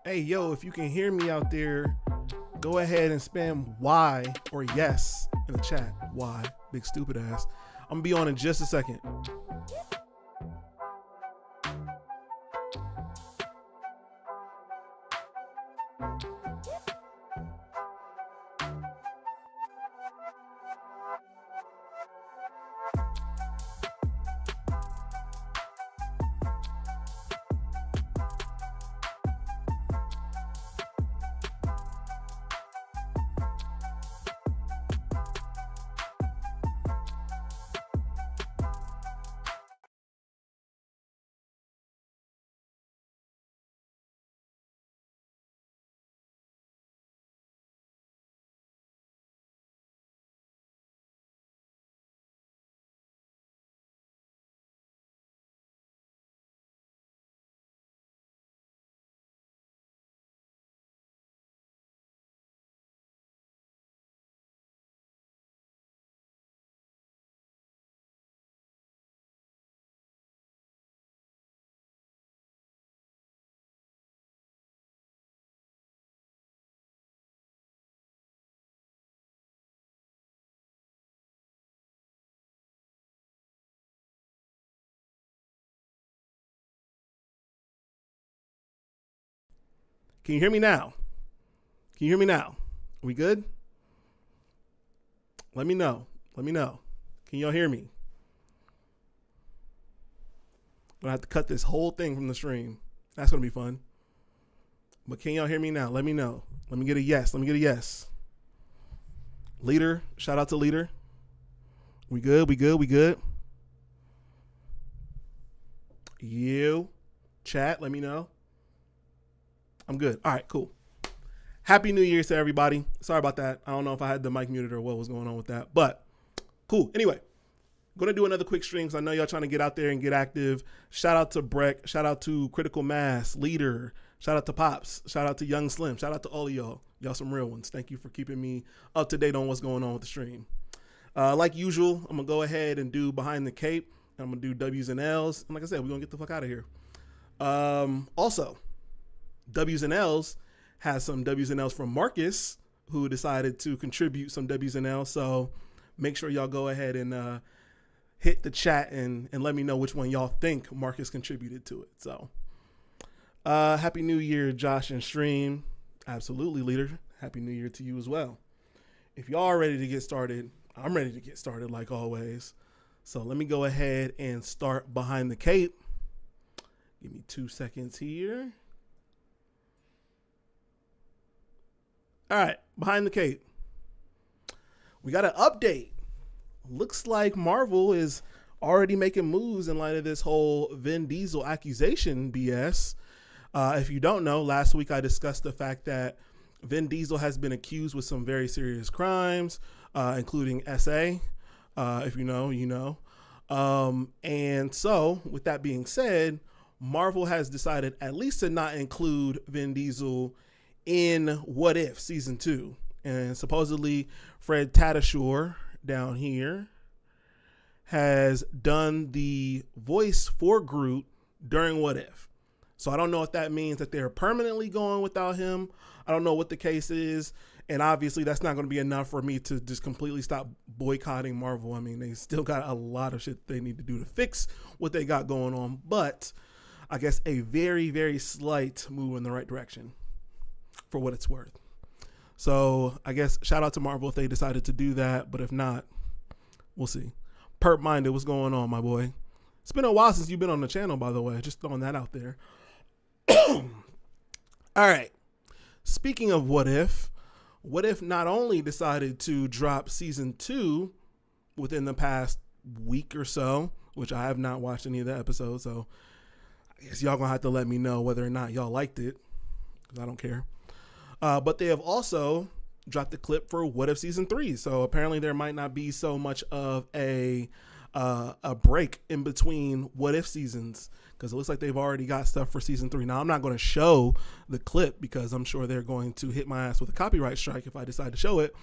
Hey, yo, if you can hear me out there, go ahead and spam Y or yes in the chat. Y, big stupid ass. I'm gonna be on in just a second. Can you hear me now? Can you hear me now? Are we good? Let me know. Let me know. Can y'all hear me? I'm gonna have to cut this whole thing from the stream. That's gonna be fun. But can y'all hear me now? Let me know. Let me get a yes. Let me get a yes. Leader, shout out to Leader. We good? We good? We good? You, chat, let me know. I'm good. All right, cool. Happy New Year's to everybody. Sorry about that. I don't know if I had the mic muted or what was going on with that, but cool. Anyway, I'm going to do another quick stream because I know y'all trying to get out there and get active. Shout out to Breck. Shout out to Critical Mass, Leader. Shout out to Pops. Shout out to Young Slim. Shout out to all of y'all. Y'all some real ones. Thank you for keeping me up to date on what's going on with the stream. Like usual, I'm going to go ahead and do Behind the Cape. I'm going to do W's and L's. And like I said, we're going to get the fuck out of here. Also, W's and L's has some W's and L's from Marcus, who decided to contribute some W's and L's. So make sure y'all go ahead and hit the chat and let me know which one y'all think Marcus contributed to it. So Happy New Year, Josh and Stream. Absolutely, Leader. Happy New Year to you as well. If y'all are ready to get started, I'm ready to get started like always. So let me go ahead and start Behind the Cape. Give me 2 seconds here. All right, Behind the Cape. We got an update. Looks like Marvel is already making moves in light of this whole Vin Diesel accusation BS. If you don't know, last week I discussed the fact that Vin Diesel has been accused with some very serious crimes, including SA. If you know, you know. And so, with that being said, Marvel has decided at least to not include Vin Diesel in What If Season 2. And supposedly Fred Tatasciore down here has done the voice for Groot during What If. So I don't know if that means that they're permanently going without him. I don't know what the case is. And obviously that's not going to be enough for me to just completely stop boycotting Marvel. I mean, they still got a lot of shit they need to do to fix what they got going on. But I guess a very, very slight move in the right direction for what it's worth. So I guess shout out to Marvel if they decided to do that. But if not, we'll see. Perp Minded, what's going on, my boy? It's been a while since you've been on the channel, by the way. Just throwing that out there. All right. Speaking of What If not only decided to drop Season 2 within the past week or so, which I have not watched any of the episodes, so I guess y'all gonna have to let me know whether or not y'all liked it, because I don't care. But they have also dropped the clip for What If Season 3. So apparently there might not be so much of a break in between What If seasons, because it looks like they've already got stuff for Season 3. Now, I'm not going to show the clip because I'm sure they're going to hit my ass with a copyright strike if I decide to show it.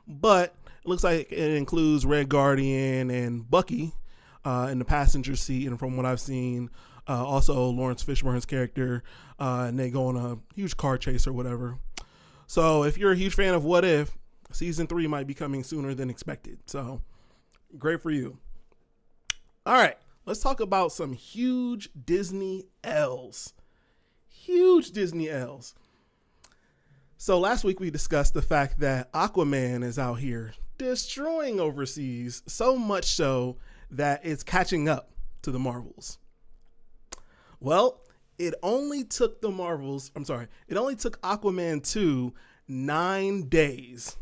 But it looks like it includes Red Guardian and Bucky in the passenger seat, and from what I've seen, also Lawrence Fishburne's character, and they go on a huge car chase or whatever. So if you're a huge fan of What If, season 3 might be coming sooner than expected. So great for you. All right, let's talk about some huge Disney L's. Huge Disney L's. So last week we discussed the fact that Aquaman is out here destroying overseas, so much so that it's catching up to the Marvels. Well, it only took Aquaman 2 9 days.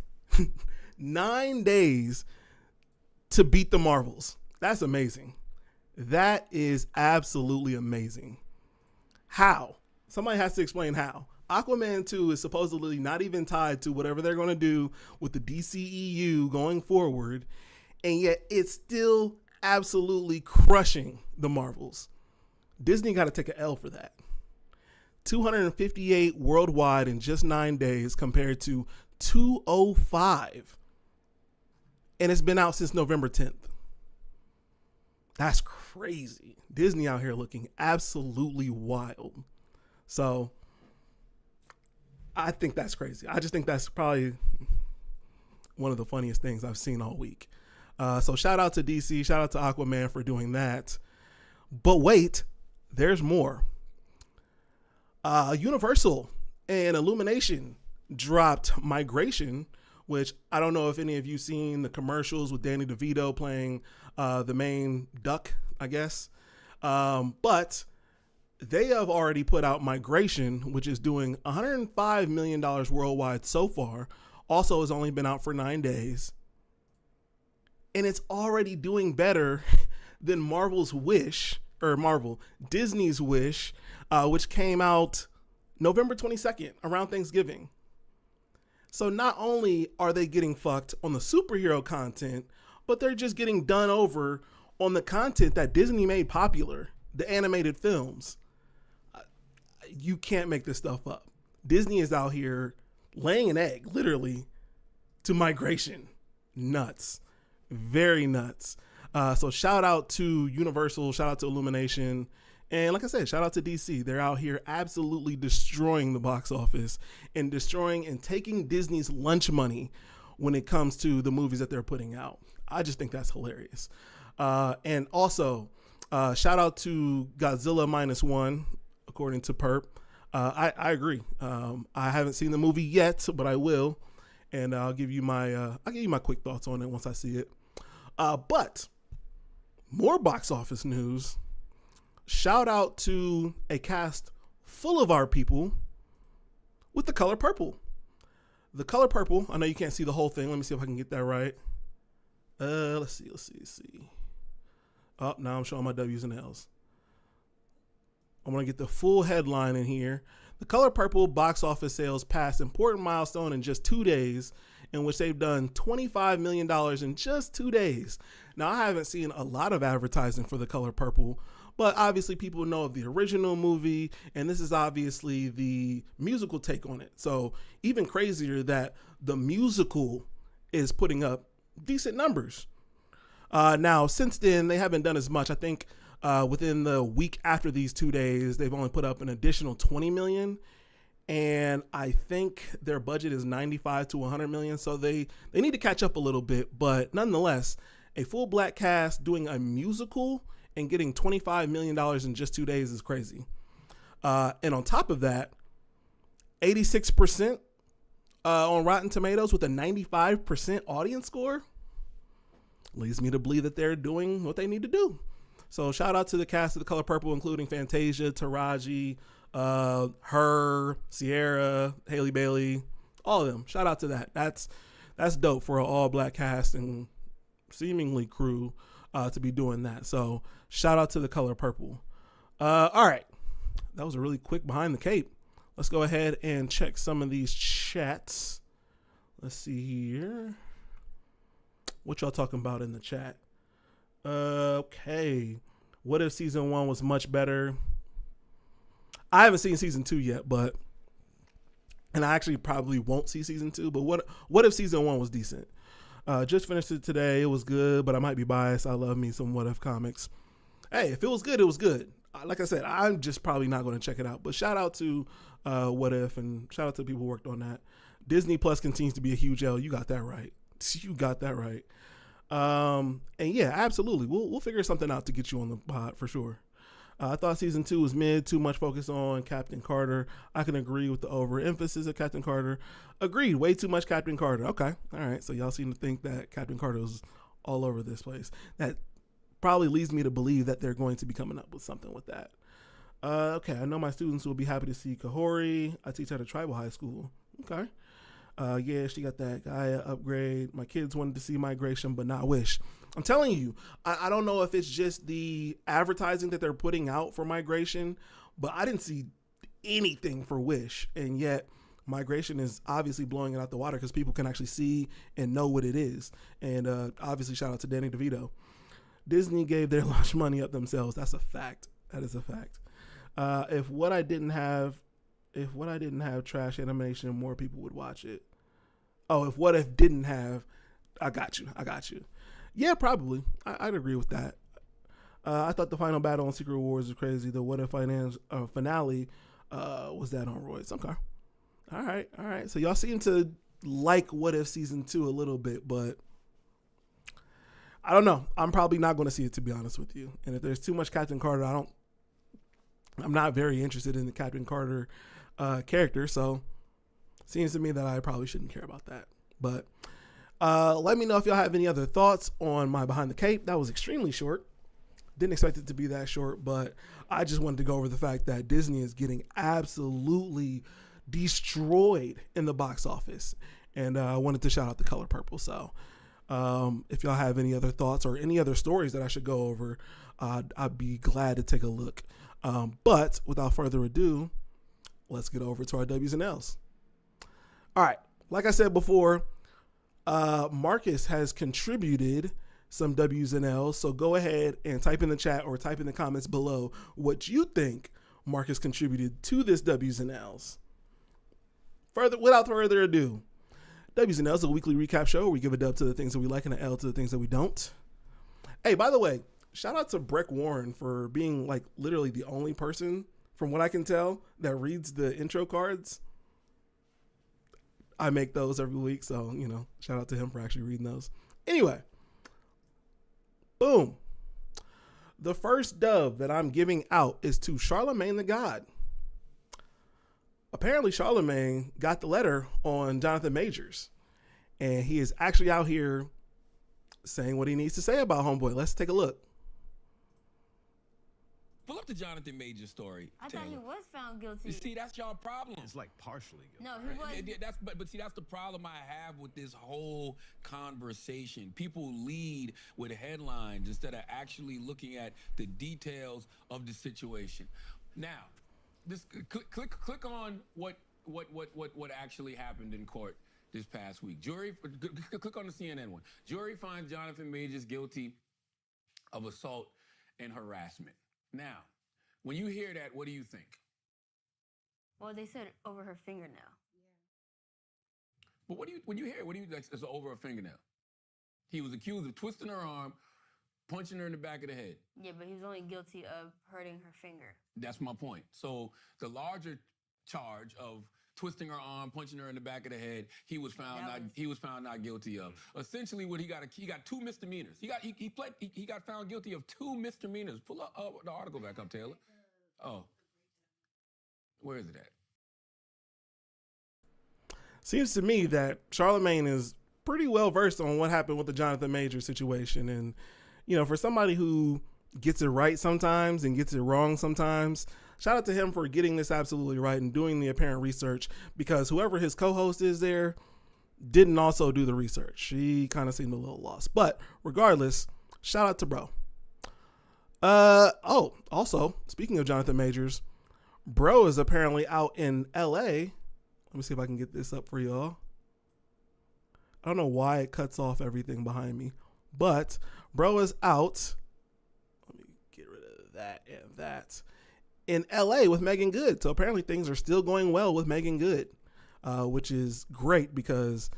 9 days to beat the Marvels. That's amazing. That is absolutely amazing. How? Somebody has to explain how. Aquaman 2 is supposedly not even tied to whatever they're going to do with the DCEU going forward, and yet it's still absolutely crushing the Marvels. Disney got to take an L for that. 258 worldwide in just 9 days compared to 205. And it's been out since November 10th. That's crazy. Disney out here looking absolutely wild. So I think that's crazy. I just think that's probably one of the funniest things I've seen all week. So shout out to DC, shout out to Aquaman for doing that. But wait, there's more. Universal and Illumination dropped Migration, which I don't know if any of you seen the commercials with Danny DeVito playing the main duck, I guess. But they have already put out Migration, which is doing $105 million worldwide so far. Also has only been out for 9 days. And it's already doing better than Disney's Wish, which came out November 22nd, around Thanksgiving. So not only are they getting fucked on the superhero content, but they're just getting done over on the content that Disney made popular, the animated films. You can't make this stuff up. Disney is out here laying an egg, literally, to Migration. Nuts. Very nuts. So shout out to Universal, shout out to Illumination, and like I said, shout out to DC. They're out here absolutely destroying the box office and destroying and taking Disney's lunch money when it comes to the movies that they're putting out. I just think that's hilarious. And also, shout out to Godzilla -1, according to Perp. I agree. I haven't seen the movie yet, but I will, and I'll give you my quick thoughts on it once I see it. But more box office news. Shout out to a cast full of our people with The Color Purple. The Color Purple, I know you can't see the whole thing. Let me see if I can get that right. Let's see. Oh, now I'm showing my W's and L's. I'm going to get the full headline in here. The Color Purple box office sales passed important milestone in just 2 days, in which they've done $25 million in just 2 days. Now, I haven't seen a lot of advertising for The Color Purple, but obviously people know of the original movie, and this is obviously the musical take on it. So even crazier that the musical is putting up decent numbers. Now, since then, they haven't done as much. I think within the week after these 2 days, they've only put up an additional $20 million. And I think their budget is $95 to $100 million. So they need to catch up a little bit. But nonetheless, a full black cast doing a musical and getting $25 million in just 2 days is crazy. And on top of that, 86% on Rotten Tomatoes with a 95% audience score leads me to believe that they're doing what they need to do. So shout out to the cast of The Color Purple, including Fantasia, Taraji, her, Sierra, Haley Bailey, all of them. Shout out to that. That's dope for an all black cast and seemingly crew to be doing that. So shout out to The Color Purple. All right. That was a really quick behind the cape. Let's go ahead and check some of these chats. Let's see here. What y'all talking about in the chat? Okay. What if season 1 was much better? I haven't seen season 2 yet, and I actually probably won't see season 2, but what if season 1 was decent? Just finished it today. It was good, but I might be biased. I love me some What If comics. Hey, if it was good, it was good. Like I said, I'm just probably not going to check it out. But shout out to What If, and shout out to the people who worked on that. Disney Plus continues to be a huge L. You got that right. You got that right. And yeah, absolutely. We'll figure something out to get you on the pod for sure. I thought season 2 was mid, too much focus on Captain Carter. I can agree with the overemphasis of Captain Carter. Agreed, way too much Captain Carter. Okay, all right. So y'all seem to think that Captain Carter was all over this place. That probably leads me to believe that they're going to be coming up with something with that. Okay, I know my students will be happy to see Kahori. I teach at a tribal high school. Okay. Yeah, she got that Gaia upgrade. My kids wanted to see Migration, but not Wish. I'm telling you, I don't know if it's just the advertising that they're putting out for Migration, but I didn't see anything for Wish. And yet, Migration is obviously blowing it out the water because people can actually see and know what it is. And obviously, shout out to Danny DeVito. Disney gave their launch money up themselves. That's a fact. That is a fact. If what I didn't have trash animation, more people would watch it. Oh, if What If didn't have, I got you. Yeah, probably. I'd agree with that. I thought the final battle on Secret Wars was crazy. The What If finale was that on roids. Okay. All right. So y'all seem to like What If season 2 a little bit, but I don't know. I'm probably not going to see it, to be honest with you. And if there's too much Captain Carter, I'm not very interested in the Captain Carter character, so seems to me that I probably shouldn't care about that. But let me know if y'all have any other thoughts on my Behind the Cape. That was extremely short. Didn't expect it to be that short, but I just wanted to go over the fact that Disney is getting absolutely destroyed in the box office. And I wanted to shout out The Color Purple. So if y'all have any other thoughts or any other stories that I should go over, I'd be glad to take a look. But without further ado, let's get over to our W's and L's. All right. Like I said before, Marcus has contributed some W's and L's. So go ahead and type in the chat or type in the comments below what you think Marcus contributed to this W's and L's. Without further ado, W's and L's is a weekly recap show where we give a dub to the things that we like and an L to the things that we don't. Hey, by the way, shout out to Breck Warren for being like literally the only person, from what I can tell, that reads the intro cards. I make those every week, so, shout out to him for actually reading those. Anyway, boom. The first dub that I'm giving out is to Charlemagne the God. Apparently, Charlemagne got the letter on Jonathan Majors, and he is actually out here saying what he needs to say about Homeboy. Let's take a look. Pull up the Jonathan Major story. I thought he was found guilty. You see, that's y'all problem. It's like partially guilty. No, he was. But see, that's the problem I have with this whole conversation. People lead with headlines instead of actually looking at the details of the situation. Now, this click on what actually happened in court this past week. Jury, click on the CNN one. Jury finds Jonathan Majors guilty of assault and harassment. Now, when you hear that, what do you think? Well, they said over her fingernail. But when you hear it, what do you think is over her fingernail? He was accused of twisting her arm, punching her in the back of the head. Yeah, but he was only guilty of hurting her finger. That's my point. So the larger charge of twisting her arm, punching her in the back of the head, he was found not guilty of. Essentially, what he got 2 misdemeanors. He got found guilty of 2 misdemeanors. Pull up the article back up, Taylor. Oh, where is it at? Seems to me that Charlemagne is pretty well versed on what happened with the Jonathan Majors situation, and for somebody who gets it right sometimes and gets it wrong sometimes, shout out to him for getting this absolutely right and doing the apparent research, because whoever his co-host is there didn't also do the research. He kind of seemed a little lost. But regardless, shout out to bro. Also, speaking of Jonathan Majors, bro is apparently out in LA. Let me see if I can get this up for y'all. I don't know why it cuts off everything behind me, but bro is out. Let me get rid of that and that. In LA with Megan Good. So apparently things are still going well with Megan Good, which is great because,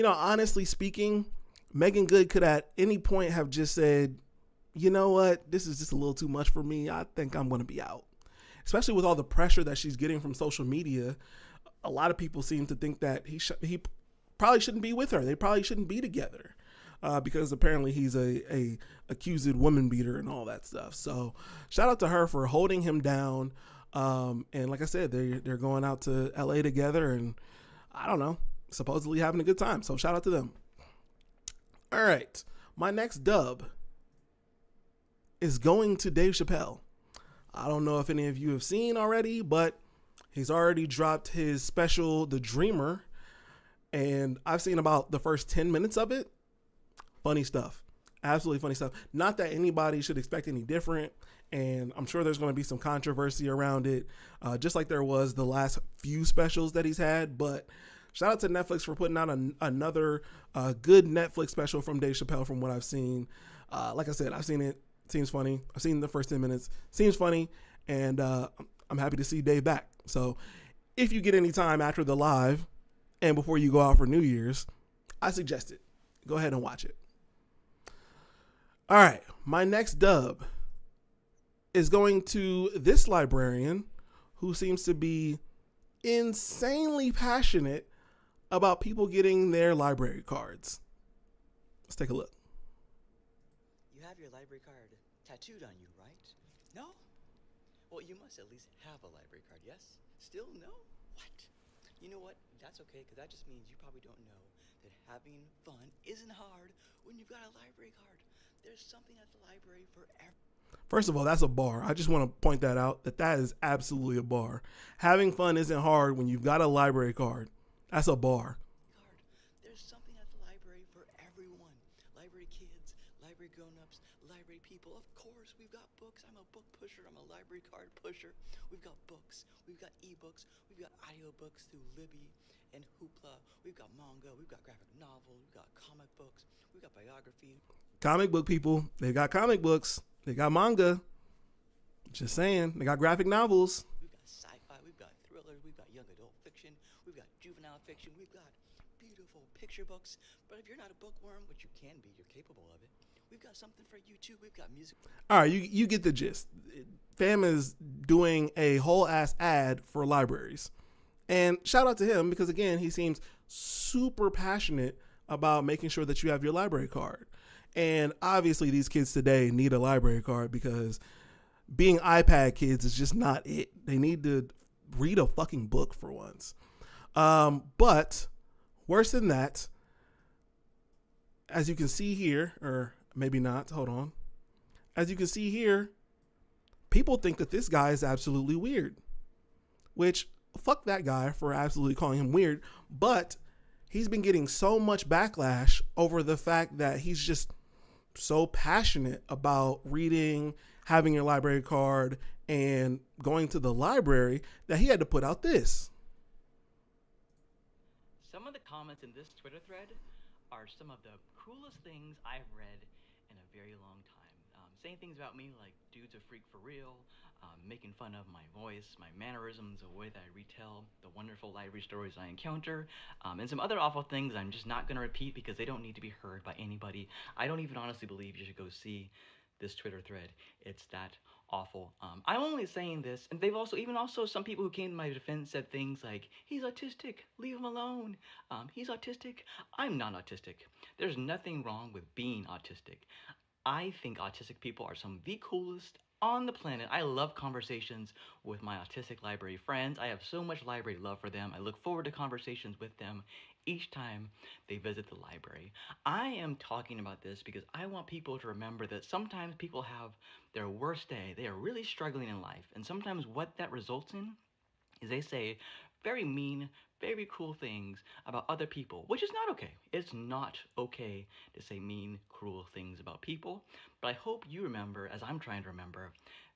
honestly speaking, Megan Good could at any point have just said, you know what, this is just a little too much for me. I think I'm going to be out. Especially with all the pressure that she's getting from social media, a lot of people seem to think that he probably shouldn't be with her. They probably shouldn't be together because apparently he's a accused woman beater and all that stuff. So shout out to her for holding him down. And like I said, they're going out to LA together and I don't know, supposedly having a good time. So shout out to them. All right. My next dub is going to Dave Chappelle. I don't know if any of you have seen already, but he's already dropped his special, The Dreamer. And I've seen about the first 10 minutes of it. Funny stuff. Absolutely funny stuff. Not that anybody should expect any different. And I'm sure there's going to be some controversy around it, just like there was the last few specials that he's had. But shout out to Netflix for putting out another good Netflix special from Dave Chappelle from what I've seen. Like I said, I've seen it. Seems funny. I've seen the first 10 minutes. Seems funny. And I'm happy to see Dave back. So if you get any time after the live and before you go out for New Year's, I suggest it. Go ahead and watch it. All right. My next dub is going to this librarian who seems to be insanely passionate about people getting their library cards. Let's take a look. You have your library card tattooed on you, right? No? Well, you must at least have a library card, yes? Still no? What? You know what? That's okay, because that just means you probably don't know that having fun isn't hard when you've got a library card. There's something at the library for everyone. First of all, that's a bar. I just want to point that out, that is absolutely a bar. Having fun isn't hard when you've got a library card. That's a bar. There's something at the library for everyone. Library kids, library grown-ups, library people. Of course, we've got books. I'm a book pusher. I'm a library card pusher. We've got books. We've got ebooks. We've got audiobooks through Libby and Hoopla. We've got manga. We've got graphic novels. We've got comic books. We've got biography. Comic book people, they got comic books. They got manga. Just saying. They got graphic novels. We've got sci-fi. We've got thrillers. We've got young adult fiction. We've got juvenile fiction. We've got beautiful picture books. But if you're not a bookworm, which you can be, you're capable of it, we've got something for you too. We've got music. All right, you get the gist. Fam is doing a whole ass ad for libraries. And shout out to him because, again, he seems super passionate about making sure that you have your library card. And obviously these kids today need a library card because being iPad kids is just not it. They need to read a fucking book for once. But worse than that, as you can see here, or maybe not, hold on. As you can see here, people think that this guy is absolutely weird. Which, fuck that guy for absolutely calling him weird. But he's been getting so much backlash over the fact that he's just so passionate about reading, having your library card, and going to the library that he had to put out this. Some of the comments in this Twitter thread are some of the coolest things I've read in a very long time. Saying things about me like dude's a freak for real, making fun of my voice, my mannerisms, the way that I retell the wonderful library stories I encounter, and some other awful things I'm just not going to repeat because they don't need to be heard by anybody. I don't even honestly believe you should go see this Twitter thread. It's that awful. I'm only saying this, and they've also some people who came to my defense said things like, he's autistic, leave him alone. He's autistic. I'm not autistic. There's nothing wrong with being autistic. I think autistic people are some of the coolest on the planet. I love conversations with my autistic library friends. I have so much library love for them. I look forward to conversations with them each time they visit the library. I am talking about this because I want people to remember that sometimes people have their worst day. They are really struggling in life. And sometimes what that results in is they say very mean, very cruel things about other people, which is not okay. It's not okay to say mean, cruel things about people. But I hope you remember, as I'm trying to remember,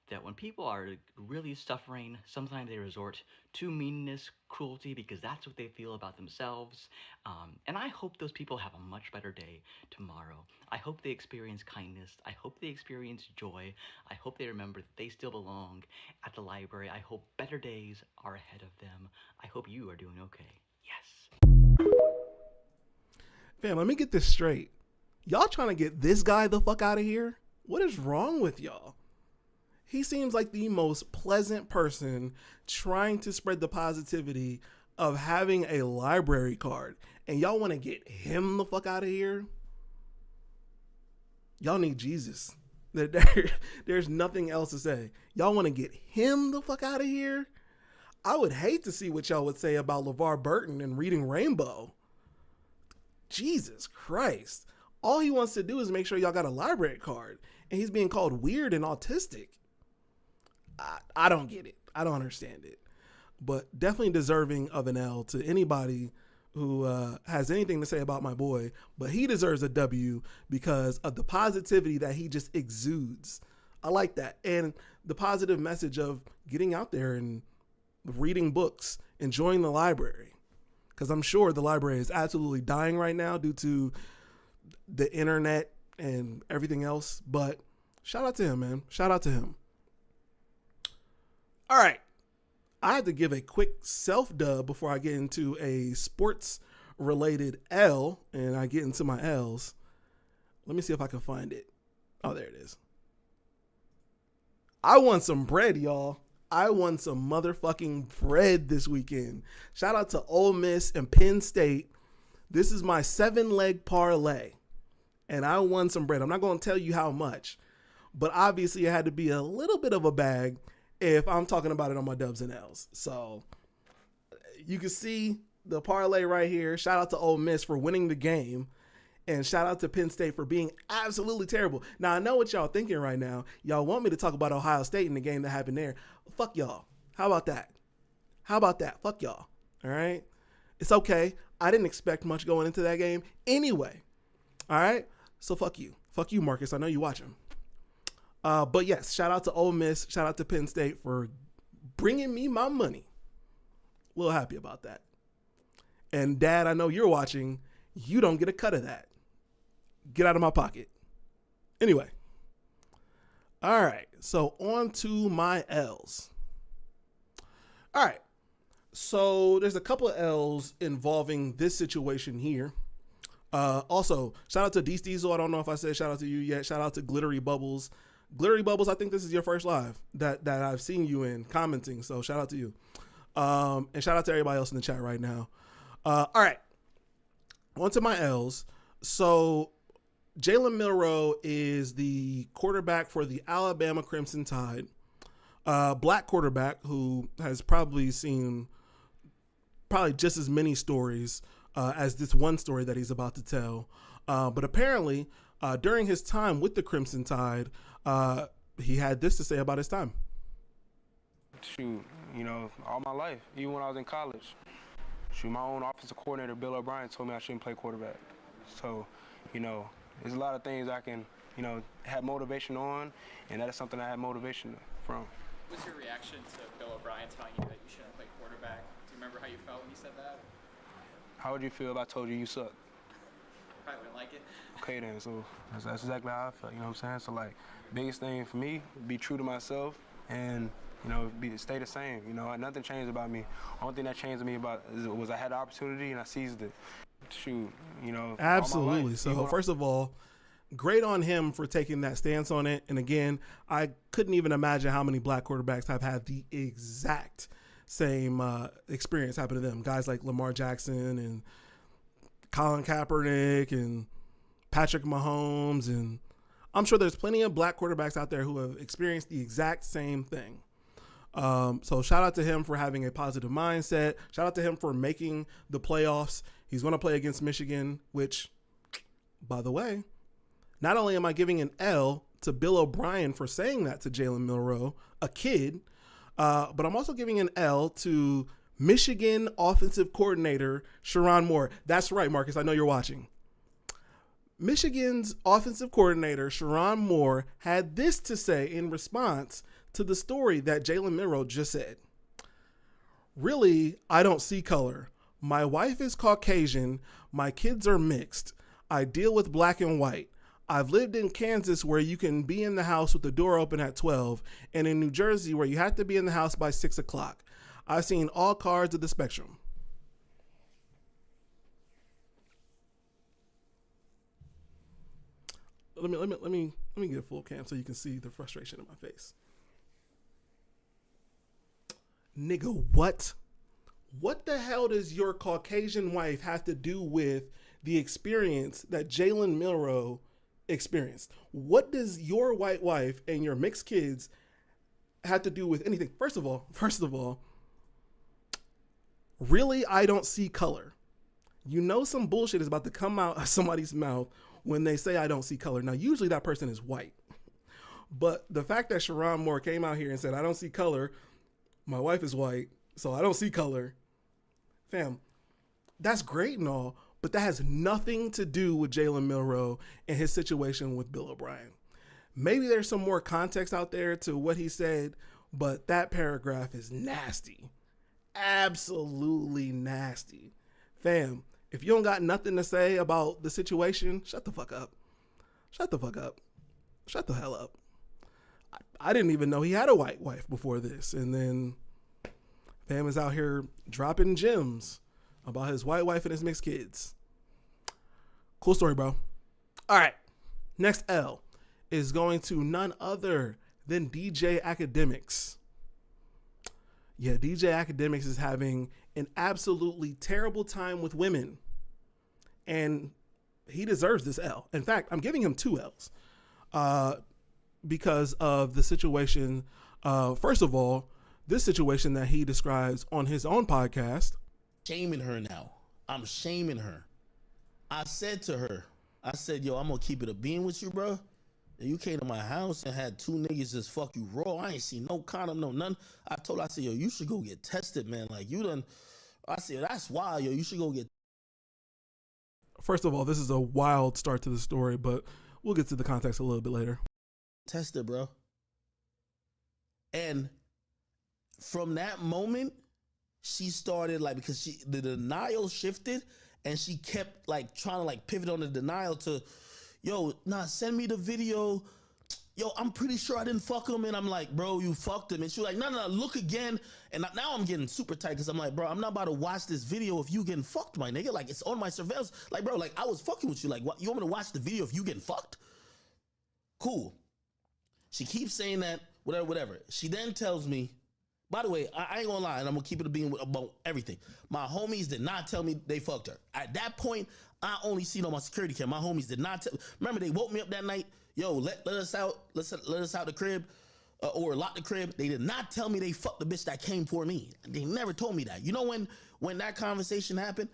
that when people are really suffering, sometimes they resort to meanness, cruelty, because that's what they feel about themselves. And I hope those people have a much better day tomorrow. I hope they experience kindness. I hope they experience joy. I hope they remember that they still belong at the library. I hope better days are ahead of them. I hope you are doing okay. Yes. Fam, let me get this straight. Y'all trying to get this guy the fuck out of here? What is wrong with y'all? He seems like the most pleasant person trying to spread the positivity of having a library card. And y'all want to get him the fuck out of here? Y'all need Jesus. There's nothing else to say. Y'all want to get him the fuck out of here? I would hate to see what y'all would say about LeVar Burton and Reading Rainbow. Jesus Christ. All he wants to do is make sure y'all got a library card. And he's being called weird and autistic. I don't get it. I don't understand it. But definitely deserving of an L to anybody who has anything to say about my boy. But he deserves a W because of the positivity that he just exudes. I like that. And the positive message of getting out there and reading books, enjoying the library. Because I'm sure the library is absolutely dying right now due to the internet and everything else. But shout out to him, man. Shout out to him. All right. I had to give a quick self-dub before I get into a sports-related L, and I get into my L's. Let me see if I can find it. Oh, there it is. I won some bread, y'all. I won some motherfucking bread this weekend. Shout out to Ole Miss and Penn State. This is my 7-leg parlay, and I won some bread. I'm not going to tell you how much, but obviously it had to be a little bit of a bag if I'm talking about it on my dubs and L's. So you can see the parlay right here. Shout out to Ole Miss for winning the game. And shout out to Penn State for being absolutely terrible. Now, I know what y'all thinking right now. Y'all want me to talk about Ohio State in the game that happened there. Fuck y'all. How about that? How about that? Fuck y'all. All right? It's okay. I didn't expect much going into that game anyway. All right? So fuck you. Fuck you, Marcus. I know you watching. But yes, shout out to Ole Miss. Shout out to Penn State for bringing me my money. A little happy about that. And Dad, I know you're watching. You don't get a cut of that. Get out of my pocket. Anyway. All right. So on to my L's. All right. So there's a couple of L's involving this situation here. Also, shout out to Deez Diesel. I don't know if I said shout out to you yet. Shout out to Glittery Bubbles. Glittery Bubbles, I think this is your first live that I've seen you in commenting. So shout out to you. And shout out to everybody else in the chat right now. All right. On to my L's. So Jalen Milroe is the quarterback for the Alabama Crimson Tide. Black quarterback who has probably seen just as many stories as this one story that he's about to tell. But apparently, during his time with the Crimson Tide, he had this to say about his time. Shoot, all my life, even when I was in college. Shoot, my own offensive coordinator, Bill O'Brien, told me I shouldn't play quarterback. So, there's a lot of things I can, have motivation on, and that is something I have motivation from. What was your reaction to Bill O'Brien telling you that you shouldn't play quarterback? Do you remember how you felt when he said that? How would you feel if I told you suck? Probably wouldn't like it. Okay then, so that's exactly how I felt, you know what I'm saying? So biggest thing for me, be true to myself and, stay the same. Nothing changed about me. Only thing that changed me was I had the opportunity and I seized it. Shoot, Absolutely. So first of all, great on him for taking that stance on it. And again, I couldn't even imagine how many black quarterbacks have had the exact same experience happen to them. Guys like Lamar Jackson and Colin Kaepernick and Patrick Mahomes. And I'm sure there's plenty of black quarterbacks out there who have experienced the exact same thing. So shout out to him for having a positive mindset. Shout out to him for making the playoffs. He's going to play against Michigan, which, by the way, not only am I giving an L to Bill O'Brien for saying that to Jalen Milroe, a kid, but I'm also giving an L to Michigan offensive coordinator Sherrone Moore. That's right, Marcus. I know you're watching. Michigan's offensive coordinator Sherrone Moore had this to say in response to the story that Jalen Milroe just said. Really, I don't see color. My wife is Caucasian. My kids are mixed. I deal with black and white. I've lived in Kansas where you can be in the house with the door open at 12 and in New Jersey where you have to be in the house by 6 o'clock. I've seen all cards of the spectrum. let me get full cam so you can see the frustration in my face. Nigga, what? What the hell does your Caucasian wife have to do with the experience that Jalen Milroe experienced? What does your white wife and your mixed kids have to do with anything? First of all, really, I don't see color. You know some bullshit is about to come out of somebody's mouth when they say I don't see color. Now, usually that person is white. But the fact that Sharon Moore came out here and said, I don't see color, my wife is white, so I don't see color. Fam, that's great and all, but that has nothing to do with Jalen Milroe and his situation with Bill O'Brien. Maybe there's some more context out there to what he said, but that paragraph is nasty. Absolutely nasty. Fam, if you don't got nothing to say about the situation, shut the fuck up. Shut the fuck up. Shut the hell up. I didn't even know he had a white wife before this. And then Fam is out here dropping gems about his white wife and his mixed kids. Cool story, bro. All right. Next L is going to none other than DJ Academics. Yeah, DJ Academics is having an absolutely terrible time with women. And he deserves this L. In fact, I'm giving him 2 L's. Because of the situation, first of all, this situation that he describes on his own podcast. Shaming her now. I'm shaming her. I said to her, yo, I'm gonna keep it a being with you, bro. And you came to my house and had 2 niggas just fuck you raw. I ain't seen no condom, no none. I said, yo, you should go get tested, man. Like, you done. I said, that's wild, yo. You should go get. First of all, this is a wild start to the story, but we'll get to the context a little bit later. Tested, bro. And from that moment, she started like, because the denial shifted and she kept like trying to like pivot on the denial to, yo, nah, send me the video. Yo, I'm pretty sure I didn't fuck him. And I'm like, bro, you fucked him. And she was like, no, look again. And now I'm getting super tight because I'm like, bro, I'm not about to watch this video if you getting fucked, my nigga. Like, it's on my surveillance. Like, bro, like I was fucking with you. Like, what, you want me to watch the video if you getting fucked? Cool. She keeps saying that, whatever. She then tells me, by the way, I ain't gonna lie, and I'm gonna keep it a being about everything. My homies did not tell me they fucked her. At that point, I only seen on my security cam. My homies did not tell. Remember, they woke me up that night. Yo, let us out. Let us out the crib, or lock the crib. They did not tell me they fucked the bitch that came for me. They never told me that. You know when that conversation happened?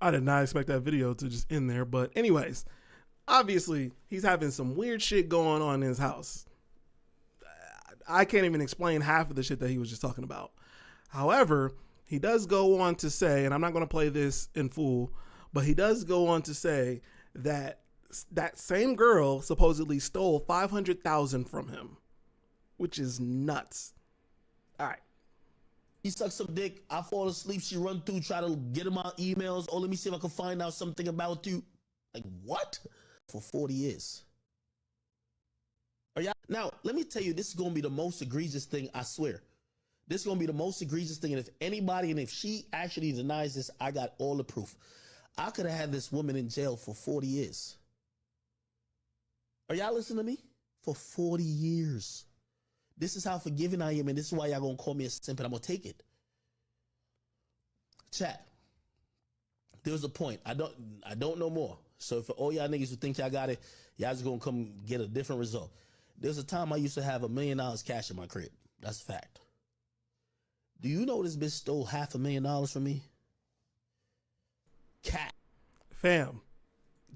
I did not expect that video to just end there. But anyways, obviously, he's having some weird shit going on in his house. I can't even explain half of the shit that he was just talking about. However, he does go on to say, and I'm not going to play this in full, but he does go on to say that that same girl supposedly stole $500,000 from him, which is nuts. All right. He sucks some dick. I fall asleep. She run through, try to get him my emails. Oh, let me see if I can find out something about you. Like, what? For 40 years. Now, let me tell you, this is going to be the most egregious thing, I swear. This is going to be the most egregious thing. And if anybody, and if she actually denies this, I got all the proof. I could have had this woman in jail for 40 years. Are y'all listening to me? For 40 years. This is how forgiving I am, and this is why y'all gonna call me a simp, and I'm gonna take it. Chat. There's a point. I don't know more. So for all y'all niggas who think y'all got it, y'all just gonna come get a different result. There's a time I used to have $1 million cash in my crib. That's a fact. Do you know this bitch stole $500,000 from me? Cat. Fam,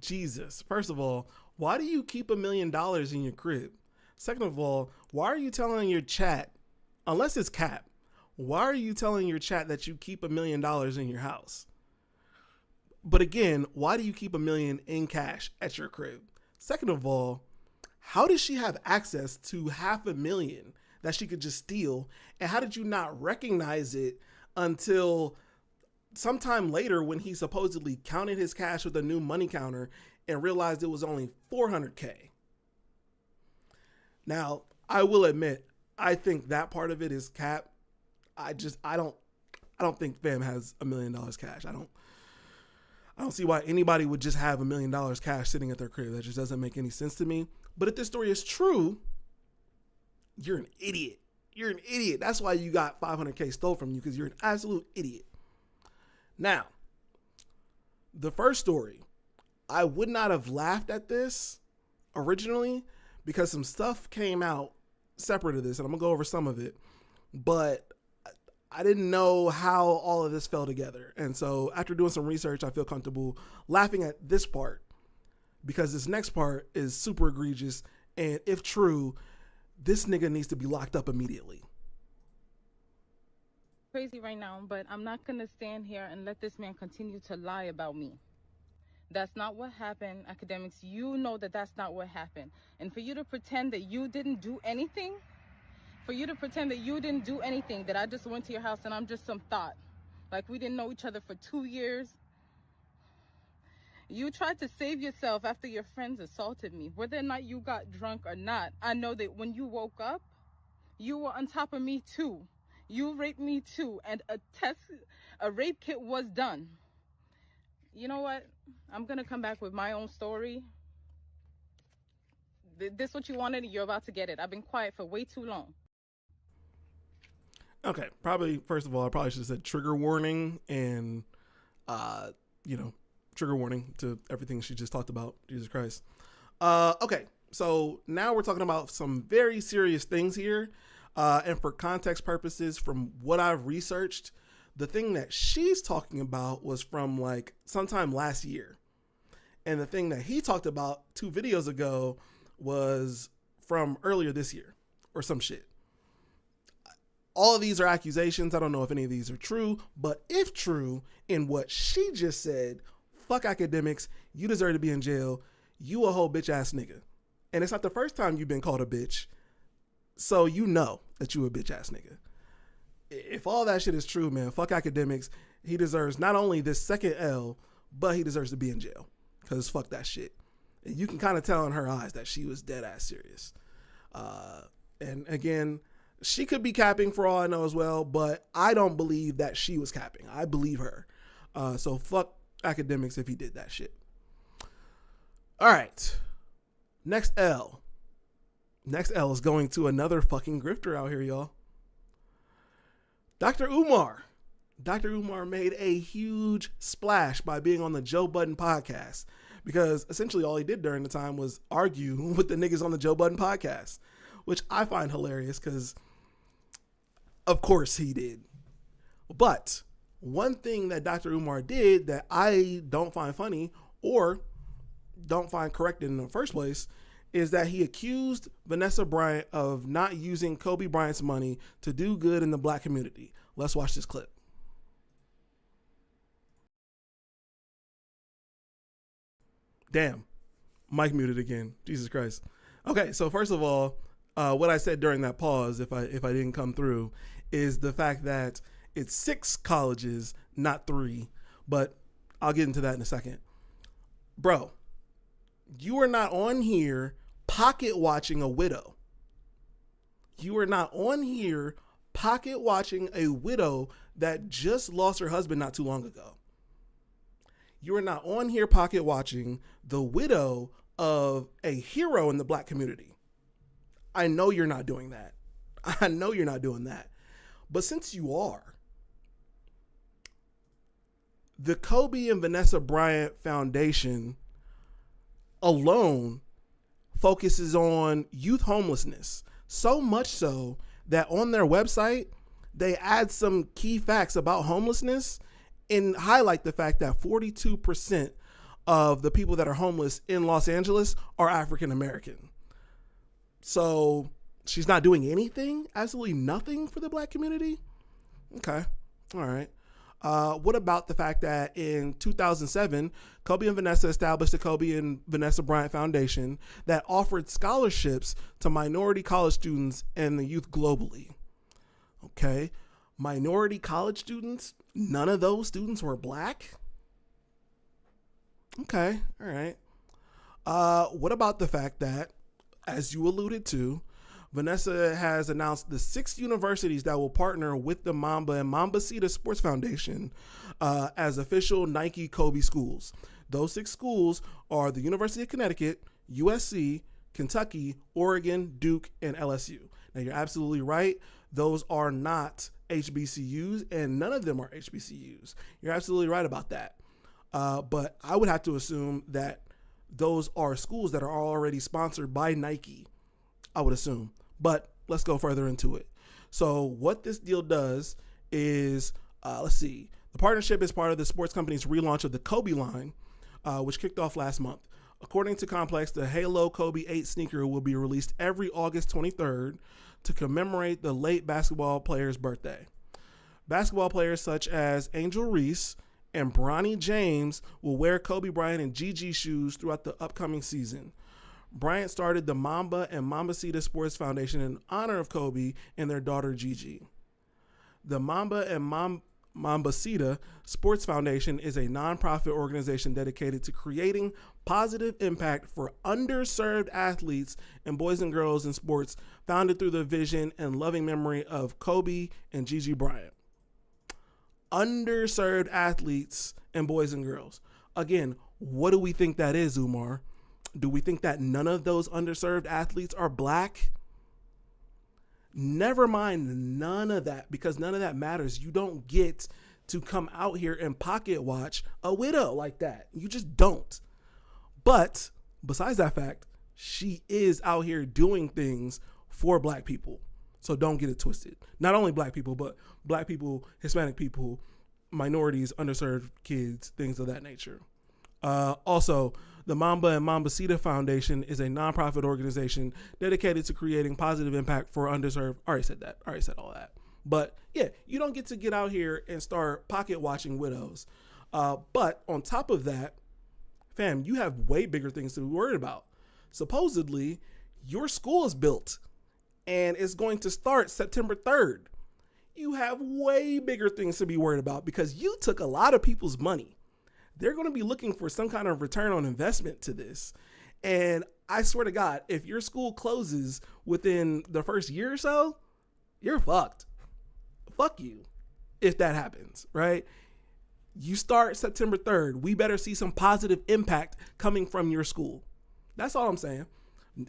Jesus. First of all, why do you keep $1 million in your crib? Second of all, why are you telling your chat, unless it's cap, why are you telling your chat that you keep $1 million in your house? But again, why do you keep $1 million in cash at your crib? Second of all, how does she have access to $500,000 that she could just steal? And how did you not recognize it until sometime later when he supposedly counted his cash with a new money counter and realized it was only $400K? Now, I will admit, I think that part of it is cap. I I don't think fam has $1 million cash. I don't see why anybody would just have $1 million cash sitting at their crib. That just doesn't make any sense to me. But if this story is true, you're an idiot. You're an idiot. That's why you got $500K stole from you, because you're an absolute idiot. Now, the first story, I would not have laughed at this originally because some stuff came out separate of this, and I'm going to go over some of it. But I didn't know how all of this fell together. And so after doing some research, I feel comfortable laughing at this part because this next part is super egregious. And if true, this nigga needs to be locked up immediately. Crazy right now, but I'm not going to stand here and let this man continue to lie about me. That's not what happened. Academics, you know that that's not what happened. And for you to pretend that you didn't do anything, that I just went to your house and I'm just some thought. Like we didn't know each other for 2 years. You tried to save yourself after your friends assaulted me. Whether or not you got drunk or not, I know that when you woke up, you were on top of me too. You raped me too, and a rape kit was done. You know what? I'm gonna come back with my own story. This what you wanted, and you're about to get it. I've been quiet for way too long. Okay, probably, first of all, I probably should have said trigger warning and, trigger warning to everything she just talked about. Jesus Christ. Okay, so now we're talking about some very serious things here. And for context purposes, from what I've researched, the thing that she's talking about was from like sometime last year. And the thing that he talked about 2 videos ago was from earlier this year or some shit. All of these are accusations. I don't know if any of these are true, but if true, in what she just said, fuck academics, you deserve to be in jail. You a whole bitch ass nigga. And it's not the first time you've been called a bitch. So you know that you a bitch ass nigga. If all that shit is true, man, fuck academics. He deserves not only this second L, but he deserves to be in jail. Because fuck that shit. And you can kind of tell in her eyes that she was dead ass serious. And again, she could be capping for all I know as well, but I don't believe that she was capping. I believe her. So fuck academics if he did that shit. All right. Next L. Next L is going to another fucking grifter out here, y'all. Dr. Umar. Dr. Umar made a huge splash by being on the Joe Budden podcast because essentially all he did during the time was argue with the niggas on the Joe Budden podcast, which I find hilarious because of course he did. But one thing that Dr. Umar did that I don't find funny or don't find correct in the first place is that he accused Vanessa Bryant of not using Kobe Bryant's money to do good in the black community. Let's watch this clip. Damn, mic muted again. Jesus Christ. Okay, so first of all, what I said during that pause, if I didn't come through, is the fact that it's 6 colleges, not 3. But I'll get into that in a second. Bro, you are not on here pocket watching a widow. You are not on here pocket watching a widow that just lost her husband not too long ago. You are not on here pocket watching the widow of a hero in the black community. I know you're not doing that. I know you're not doing that. But since you are, the Kobe and Vanessa Bryant Foundation alone focuses on youth homelessness, so much so that on their website, they add some key facts about homelessness and highlight the fact that 42% of the people that are homeless in Los Angeles are African American. So she's not doing anything, absolutely nothing for the black community? Okay, all right. What about the fact that in 2007, Kobe and Vanessa established the Kobe and Vanessa Bryant Foundation that offered scholarships to minority college students and the youth globally? Okay. Minority college students, none of those students were black? Okay. All right. What about the fact that, as you alluded to, Vanessa has announced the 6 universities that will partner with the Mamba and Mambacita Sports Foundation as official Nike Kobe schools. Those 6 schools are the University of Connecticut, USC, Kentucky, Oregon, Duke, and LSU. Now, you're absolutely right. Those are not HBCUs, and none of them are HBCUs. You're absolutely right about that. But I would have to assume that those are schools that are already sponsored by Nike, I would assume. But let's go further into it. So what this deal does is, the partnership is part of the sports company's relaunch of the Kobe line, which kicked off last month. According to Complex, the Halo Kobe 8 sneaker will be released every August 23rd to commemorate the late basketball player's birthday. Basketball players such as Angel Reese and Bronny James will wear Kobe Bryant and Gigi shoes throughout the upcoming season. Bryant started the Mamba and Mambacita Sports Foundation in honor of Kobe and their daughter Gigi. The Mamba and Mambacita Sports Foundation is a nonprofit organization dedicated to creating positive impact for underserved athletes and boys and girls in sports, founded through the vision and loving memory of Kobe and Gigi Bryant. Underserved athletes and boys and girls. Again, what do we think that is, Umar? Do we think that none of those underserved athletes are black? Never mind none of that, because none of that matters. You don't get to come out here and pocket watch a widow like that. You just don't. But besides that fact, she is out here doing things for black people. So don't get it twisted. Not only black people, but black people, Hispanic people, minorities, underserved kids, things of that nature. Also, the Mamba and Mambacita Foundation is a nonprofit organization dedicated to creating positive impact for underserved. I already said that. I already said all that. But yeah, you don't get to get out here and start pocket watching widows. But on top of that, fam, you have way bigger things to be worried about. Supposedly, your school is built and it's going to start September 3rd. You have way bigger things to be worried about because you took a lot of people's money. They're going to be looking for some kind of return on investment to this. And I swear to God, if your school closes within the first year or so, you're fucked. Fuck you if that happens, right? You start September 3rd. We better see some positive impact coming from your school. That's all I'm saying.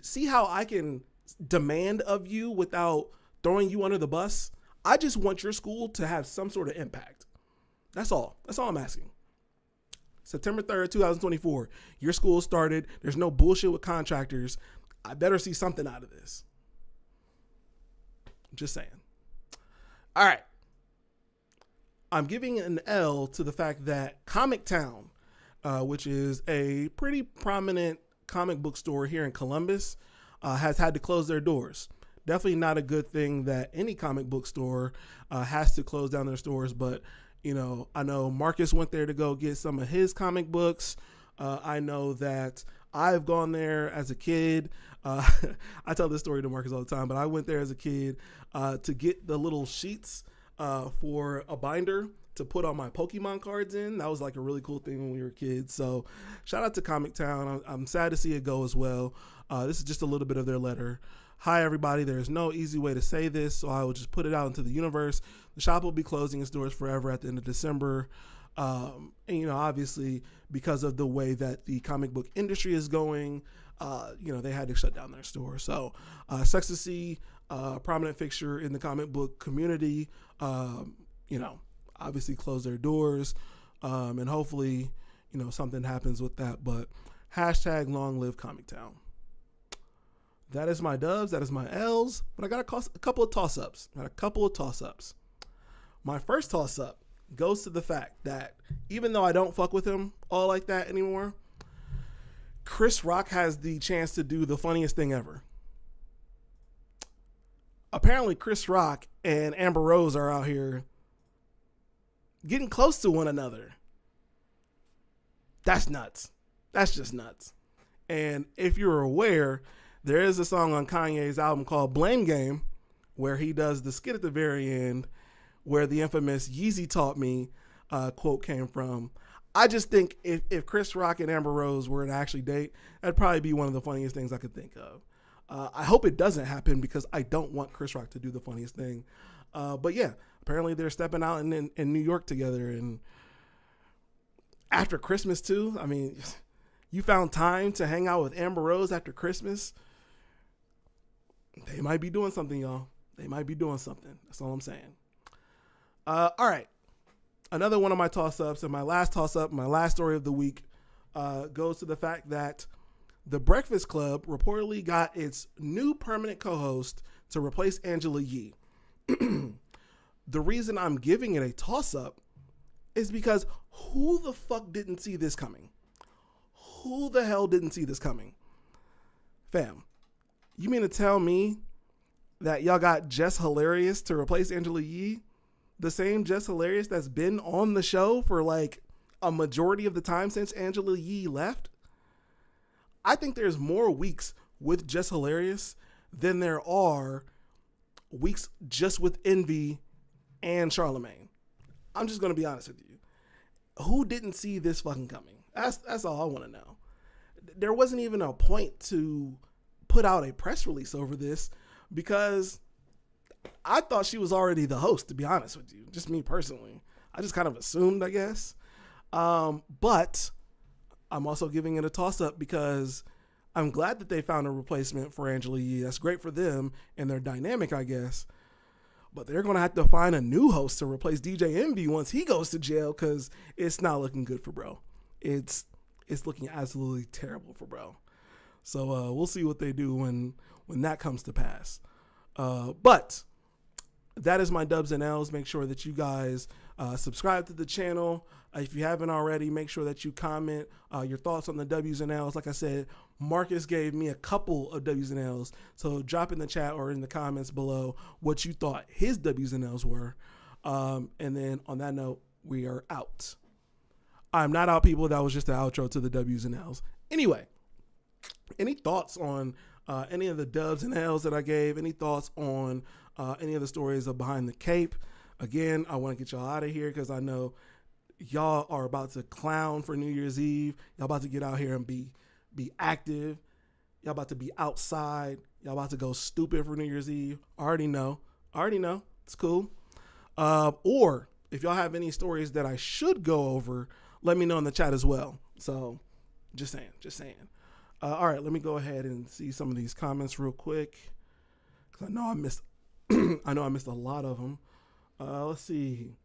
See how I can demand of you without throwing you under the bus? I just want your school to have some sort of impact. That's all. That's all I'm asking. September 3rd, 2024. Your school started. There's no bullshit with contractors. I better see something out of this. Just saying. All right. I'm giving an L to the fact that Comic Town, which is a pretty prominent comic book store here in Columbus, has had to close their doors. Definitely not a good thing that any comic book store has to close down their stores, but you know, I know Marcus went there to go get some of his comic books. I know that I've gone there as a kid. I tell this story to Marcus all the time, but I went there as a kid to get the little sheets for a binder to put all my Pokemon cards in. That was like a really cool thing when we were kids. So shout out to Comic Town. I'm sad to see it go as well. This is just a little bit of their letter. Hi, everybody. There's no easy way to say this, so I will just put it out into the universe. The shop will be closing its doors forever at the end of December. And, you know, obviously, because of the way that the comic book industry is going, you know, they had to shut down their store. So, sucks to see a prominent fixture in the comic book community, you know, obviously close their doors. And hopefully, you know, something happens with that. But hashtag long live Comic Town. That is my dubs. That is my L's. But I got a couple of toss-ups. My first toss-up goes to the fact that even though I don't fuck with him all like that anymore, Chris Rock has the chance to do the funniest thing ever. Apparently, Chris Rock and Amber Rose are out here getting close to one another. That's nuts. That's just nuts. And if you're aware, there is a song on Kanye's album called Blame Game where he does the skit at the very end where the infamous Yeezy Taught Me quote came from. I just think if Chris Rock and Amber Rose were to actually date, that'd probably be one of the funniest things I could think of. I hope it doesn't happen because I don't want Chris Rock to do the funniest thing. But yeah, apparently they're stepping out in New York together, and after Christmas too. I mean, you found time to hang out with Amber Rose after Christmas. They might be doing something, y'all. They might be doing something. That's all I'm saying. All right. Another one of my toss-ups, and my last toss-up, my last story of the week, goes to the fact that The Breakfast Club reportedly got its new permanent co-host to replace Angela Yee. The reason I'm giving it a toss-up is because who the fuck didn't see this coming? Who the hell didn't see this coming? Fam, you mean to tell me that y'all got Jess Hilarious to replace Angela Yee? The same Jess Hilarious that's been on the show for like a majority of the time since Angela Yee left? I think there's more weeks with Jess Hilarious than there are weeks just with Envy and Charlemagne. I'm just going to be honest with you. Who didn't see this fucking coming? That's all I want to know. There wasn't even a point to put out a press release over this because I thought she was already the host, to be honest with you. Just me personally. I just kind of assumed, I guess. But I'm also giving it a toss-up because I'm glad that they found a replacement for Angela Yee. That's great for them and their dynamic, I guess. But they're going to have to find a new host to replace DJ Envy once he goes to jail because it's not looking good for bro. It's looking absolutely terrible for bro. So we'll see what they do when that comes to pass. But that is my dubs and L's. Make sure that you guys subscribe to the channel. If you haven't already, make sure that you comment your thoughts on the W's and L's. Like I said, Marcus gave me a couple of W's and L's. So drop in the chat or in the comments below what you thought his W's and L's were. And then on that note, we are out. I'm not out, people. That was just the outro to the W's and L's. Anyway, any thoughts on any of the dubs and L's that I gave? Any thoughts on any of the stories of Behind the Cape? Again, I want to get y'all out of here because I know y'all are about to clown for New Year's Eve. Y'all about to get out here and be active. Y'all about to be outside. Y'all about to go stupid for New Year's Eve. I already know. It's cool. Or if y'all have any stories that I should go over, let me know in the chat as well. So just saying. All right, let me go ahead and see some of these comments real quick because I know I missed a lot of them. Let's see.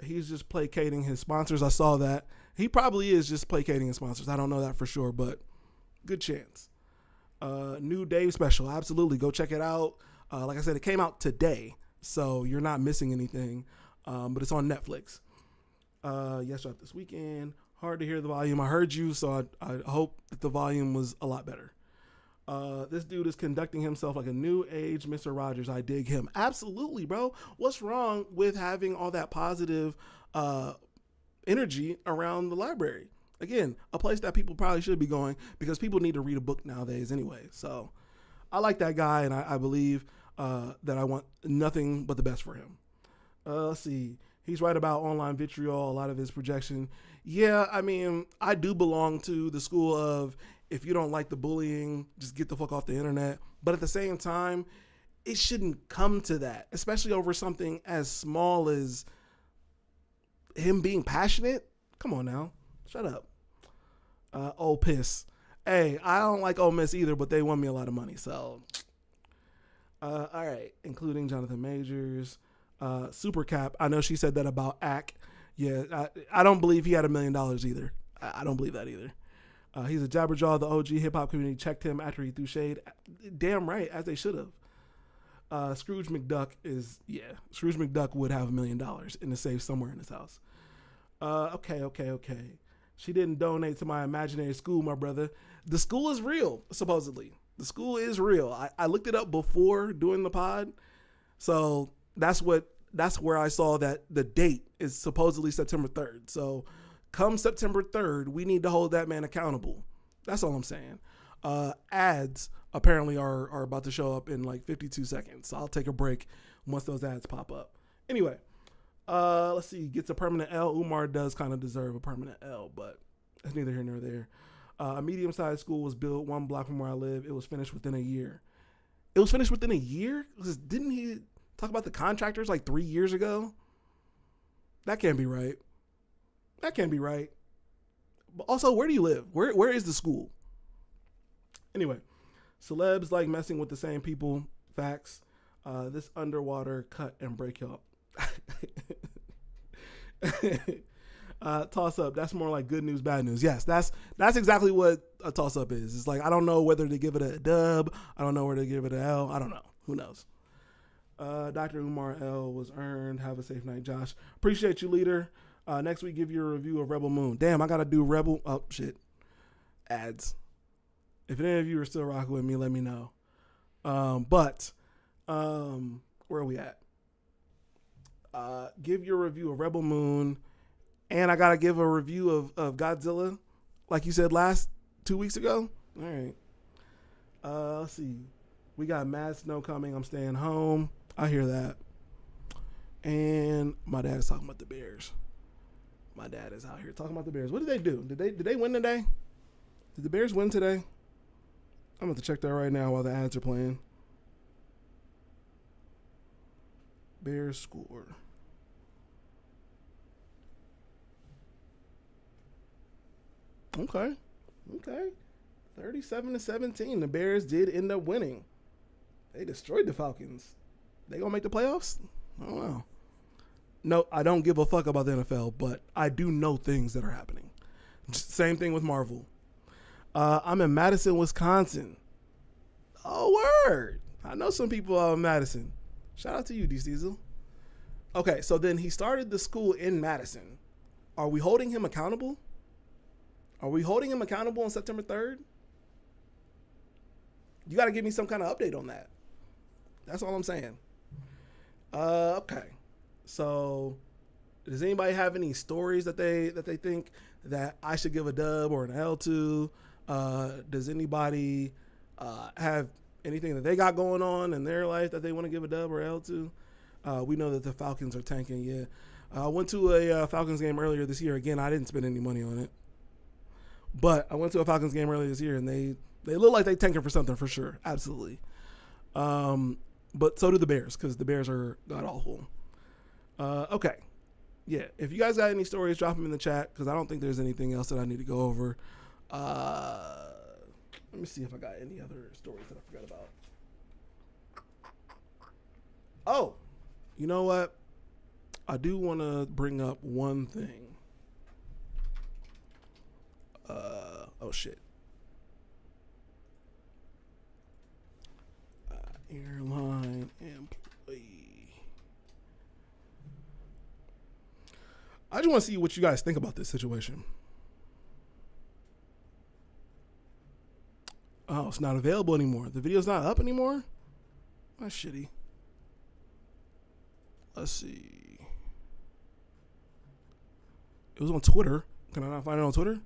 He's just placating his sponsors. I saw that. He probably is just placating his sponsors. I don't know that for sure, but good chance. New Dave special. Absolutely. Go check it out. Like I said, it came out today, so you're not missing anything. But it's on Netflix. Yes, dropped this weekend. Hard to hear the volume. I heard you, so I hope that the volume was a lot better. This dude is conducting himself like a new age Mr. Rogers. I dig him. Absolutely, bro. What's wrong with having all that positive energy around the library? Again, a place that people probably should be going because people need to read a book nowadays anyway. So I like that guy, and I believe that I want nothing but the best for him. Let's see. He's right about online vitriol, a lot of his projection. Yeah, I mean, I do belong to the school of if you don't like the bullying, just get the fuck off the internet. But at the same time, it shouldn't come to that, especially over something as small as him being passionate. Come on now. Shut up. Ole Piss. Hey, I don't like Ole Miss either, but they won me a lot of money. So, all right. Including Jonathan Majors. Super Cap. I know she said that about Ack. Yeah, I don't believe he had $1 million either. I don't believe that either. He's a jabberjaw. The OG hip hop community checked him after he threw shade. Damn right, as they should have. Scrooge McDuck would have $1 million in the safe somewhere in his house. Okay. She didn't donate to my imaginary school, my brother. The school is real, supposedly. The school is real. I looked it up before doing the pod. So that's where I saw that the date is supposedly September 3rd. So come September 3rd, we need to hold that man accountable. That's all I'm saying. Ads apparently are about to show up in like 52 seconds. So I'll take a break once those ads pop up. Anyway, let's see. Gets a permanent L. Umar does kind of deserve a permanent L, but that's neither here nor there. A medium-sized school was built 1 block from where I live. It was finished within a year. It was finished within a year? Because didn't he talk about the contractors like 3 years ago? That can't be right. That can't be right. But also, where do you live? Where is the school? Anyway, celebs like messing with the same people. Facts. This underwater cut and break y'all. Toss up. That's more like good news, bad news. Yes, that's exactly what a toss up is. It's like I don't know whether to give it a dub. I don't know whether to give it an L. I don't know. Who knows? Dr. Umar L was earned. Have a safe night, Josh. Appreciate you, leader. Next week, give you a review of Rebel Moon. Damn, I gotta do Rebel. Oh shit. Ads. If any of you are still rocking with me, let me know. Where are we at? Give your review of Rebel Moon. And I got to give a review of Godzilla, like you said 2 weeks ago. All right. Let's see. We got mad snow coming. I'm staying home. I hear that. And my dad is talking about the Bears. My dad is out here talking about the Bears. What did they do? Did they win today? Did the Bears win today? I'm going to check that right now while the ads are playing. Bears score. Okay. 37-17. The Bears did end up winning. They destroyed the Falcons. They gonna make the playoffs? I don't know. No, I don't give a fuck about the NFL, but I do know things that are happening. Same thing with Marvel. I'm in Madison, Wisconsin. Oh, word. I know some people out in Madison. Shout out to you, D. Diesel. Okay, so then he started the school in Madison. Are we holding him accountable? Are we holding him accountable on September 3rd? You got to give me some kind of update on that. That's all I'm saying. Okay. So, does anybody have any stories that they think that I should give a dub or an L to? Does anybody have anything that they got going on in their life that they want to give a dub or L to? We know that the Falcons are tanking. Yeah. I went to a Falcons game earlier this year. Again, I didn't spend any money on it. But I went to a Falcons game earlier this year, and they look like they tanking for something for sure. Absolutely. But so do the Bears, because the Bears are god-awful. Okay. Yeah, if you guys got any stories, drop them in the chat, because I don't think there's anything else that I need to go over. Let me see if I got any other stories that I forgot about. Oh, you know what? I do want to bring up one thing. Oh shit. Airline employee. I just want to see what you guys think about this situation. Oh, it's not available anymore. The video's not up anymore? That's shitty. Let's see. It was on Twitter. Can I not find it on Twitter?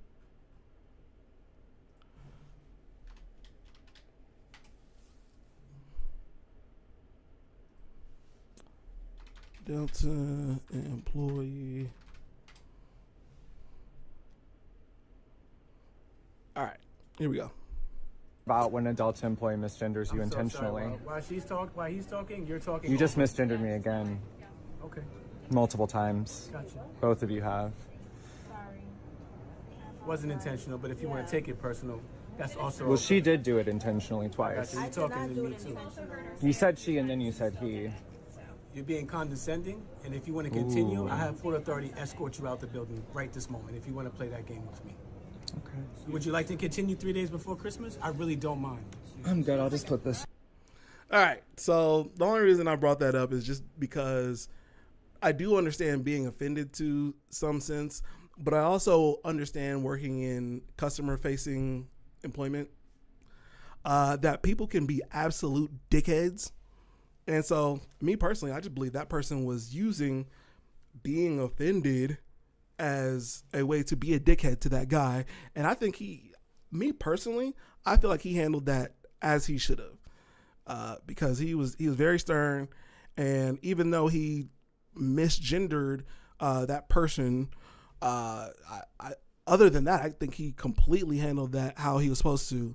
Delta employee. All right, here we go. About when a Delta employee misgenders you intentionally. While he's talking, you're talking. You just misgendered me again. Okay. Multiple times. Gotcha. Both of you have. Wasn't intentional, but if you want to take it personal, that's also. Well, she did do it intentionally twice. You're talking to me too. You said she and then you said he. You're being condescending, and if you want to continue, I have Port Authority escort you out the building right this moment if you want to play that game with me. Okay. Would you like to continue 3 days before Christmas? I really don't mind. I'm good. I'll just put this. All right. So the only reason I brought that up is just because I do understand being offended to some sense, but I also understand working in customer-facing employment that people can be absolute dickheads. And so, me personally, I just believe that person was using being offended as a way to be a dickhead to that guy. And I think me personally, I feel like he handled that as he should have, because he was very stern, and even though he misgendered that person, other than that, I think he completely handled that how he was supposed to,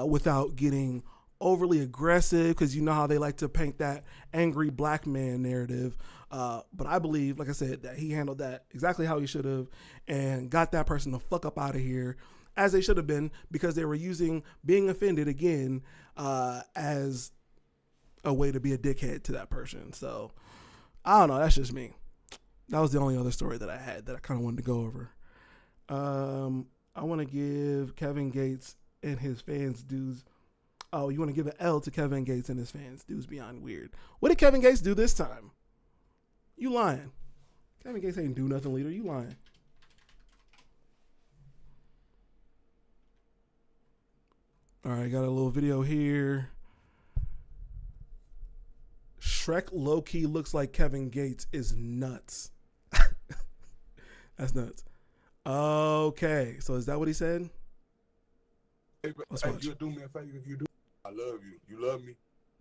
without getting overly aggressive, because you know how they like to paint that angry black man narrative. But I believe, like I said, that he handled that exactly how he should have and got that person the fuck up out of here, as they should have been, because they were using being offended again as a way to be a dickhead to that person. So I don't know. That's just me. That was the only other story that I had that I kind of wanted to go over. I want to give Kevin Gates and his fans dues. Oh, you want to give an L to Kevin Gates and his fans? Dude's beyond weird. What did Kevin Gates do this time? You lying. Kevin Gates ain't do nothing, leader. You lying. All right, got a little video here. Shrek low-key looks like Kevin Gates is nuts. That's nuts. Okay, so is that what he said? Hey, you'll do me a favor if you do. I love you. You love me.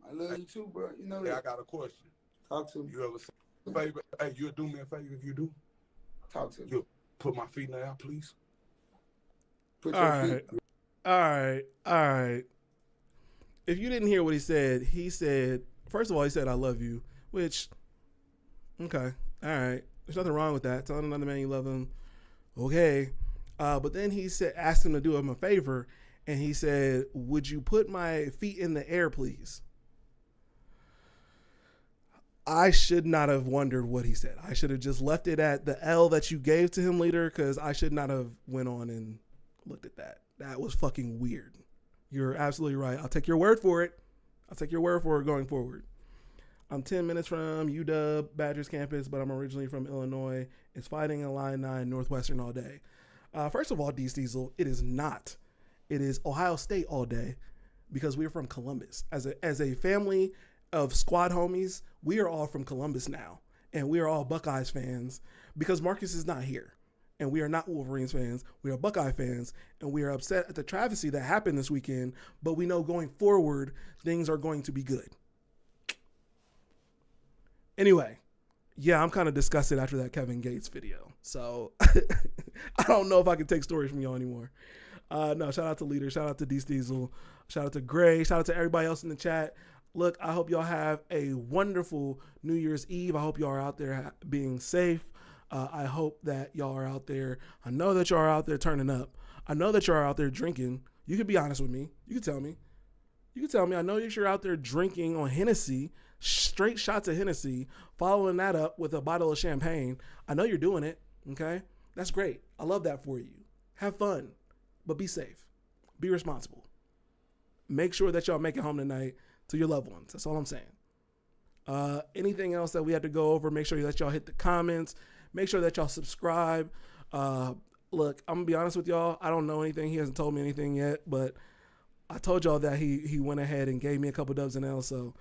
I love you too, bro. You know Hey, that. I got a question. Talk to me. You ever say a favor? Hey, you'll do me a favor if you do. Talk to me. You'll put my feet in the air, please. Put All your right. feet. All right. If you didn't hear what he said, first of all, he said, I love you, which, okay. All right. There's nothing wrong with that. Telling another man you love him. Okay. But then he said, asked him to do him a favor. And he said, would you put my feet in the air, please? I should not have wondered what he said. I should have just left it at the L that you gave to him, leader, because I should not have went on and looked at that. That was fucking weird. You're absolutely right. I'll take your word for it. Going forward. I'm 10 minutes from UW Badgers campus, but I'm originally from Illinois. It's fighting in Line 9 Northwestern all day. First of all, D. Diesel, it is not. It is Ohio State all day, because we're from Columbus. As a family of squad homies, we are all from Columbus now, and we are all Buckeyes fans because Marcus is not here. And we are not Wolverines fans. We are Buckeye fans, and we are upset at the travesty that happened this weekend, but we know going forward, things are going to be good. Anyway, yeah, I'm kind of disgusted after that Kevin Gates video. So I don't know if I can take stories from y'all anymore. No, shout out to Leader. Shout out to D. Diesel. Shout out to Gray. Shout out to everybody else in the chat. Look, I hope y'all have a wonderful New Year's Eve. I hope y'all are out there being safe. I hope that y'all are out there. I know that y'all are out there turning up. I know that y'all are out there drinking. You can be honest with me. You can tell me. I know that you're out there drinking on Hennessy, straight shots of Hennessy, following that up with a bottle of champagne. I know you're doing it, okay? That's great. I love that for you. Have fun, but be safe. Be responsible. Make sure that y'all make it home tonight to your loved ones. That's all I'm saying. Anything else that we had to go over, make sure that y'all hit the comments. Make sure that y'all subscribe. Look, I'm going to be honest with y'all. I don't know anything. He hasn't told me anything yet, but I told y'all that he went ahead and gave me a couple dubs and L's, so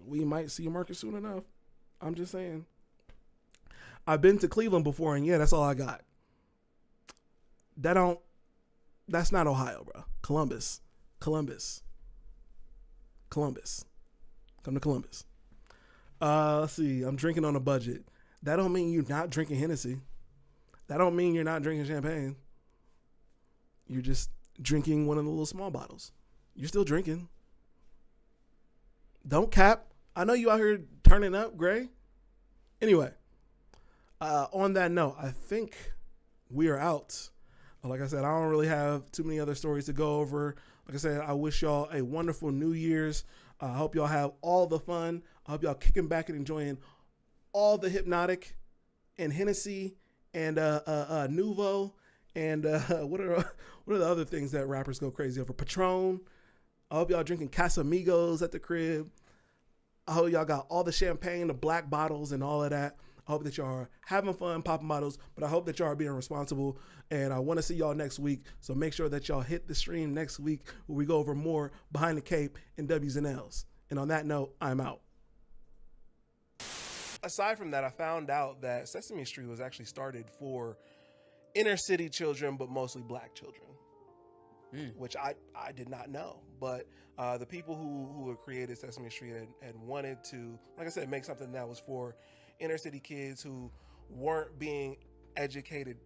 we might see Marcus soon enough. I'm just saying. I've been to Cleveland before, and yeah, that's all I got. That's not Ohio, bro. Columbus. Come to Columbus. Let's see. I'm drinking on a budget. That don't mean you're not drinking Hennessy. That don't mean you're not drinking champagne. You're just drinking one of the little small bottles. You're still drinking. Don't cap. I know you out here turning up, Gray. Anyway, on that note, I think we are out. Like I said, I don't really have too many other stories to go over. Like I said, I wish y'all a wonderful New Year's. I hope y'all have all the fun. I hope y'all kicking back and enjoying all the Hypnotic and Hennessy and Nuvo and what are the other things that rappers go crazy over? Patron. I hope y'all drinking Casamigos at the crib. I hope y'all got all the champagne, the black bottles, and all of that. I hope that y'all are having fun, popping bottles, but I hope that y'all are being responsible. And I want to see y'all next week. So make sure that y'all hit the stream next week where we go over more Behind the Cape and W's and L's. And on that note, I'm out. Aside from that, I found out that Sesame Street was actually started for inner city children, but mostly black children, which I did not know. But the people who had created Sesame Street had wanted to, like I said, make something that was for inner city kids who weren't being educated